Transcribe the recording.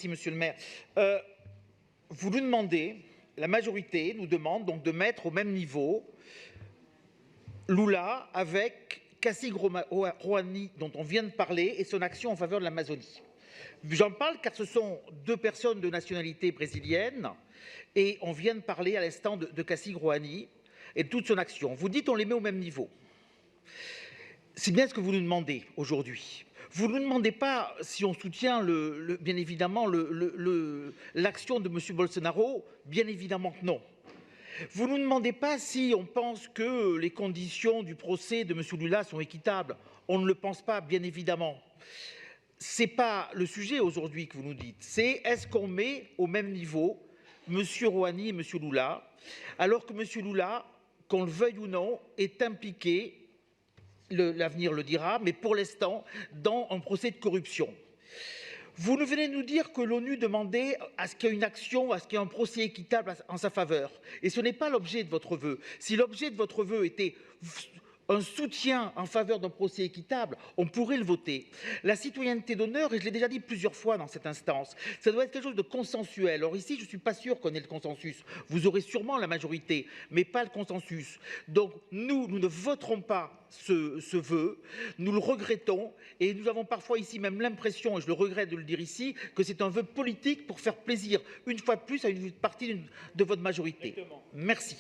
Merci, monsieur le maire. Vous nous demandez, la majorité nous demande donc de mettre au même niveau Lula avec Kassim Rouhani, dont on vient de parler, et son action en faveur de l'Amazonie. J'en parle car ce sont deux personnes de nationalité brésilienne et on vient de parler à l'instant de Kassim Rouhani et de toute son action. Vous dites on les met au même niveau. C'est bien ce que vous nous demandez aujourd'hui. Vous ne nous demandez pas si on soutient bien évidemment l'action de M. Bolsonaro, bien évidemment que non. Vous ne nous demandez pas si on pense que les conditions du procès de M. Lula sont équitables. On ne le pense pas, bien évidemment. Ce n'est pas le sujet aujourd'hui que vous nous dites. C'est est-ce qu'on met au même niveau M. Rouhani et M. Lula, alors que M. Lula, qu'on le veuille ou non, est impliqué, l'avenir le dira, mais pour l'instant, dans un procès de corruption. Vous nous venez de nous dire que l'ONU demandait à ce qu'il y ait une action, à ce qu'il y ait un procès équitable en sa faveur. Et ce n'est pas l'objet de votre vœu. Si l'objet de votre vœu était un soutien en faveur d'un procès équitable, on pourrait le voter. La citoyenneté d'honneur, et je l'ai déjà dit plusieurs fois dans cette instance, ça doit être quelque chose de consensuel. Or ici, je ne suis pas sûr qu'on ait le consensus. Vous aurez sûrement la majorité, mais pas le consensus. Donc nous ne voterons pas ce vœu, nous le regrettons, et nous avons parfois ici même l'impression, et je le regrette de le dire ici, que c'est un vœu politique pour faire plaisir, une fois de plus, à une partie de votre majorité. Merci.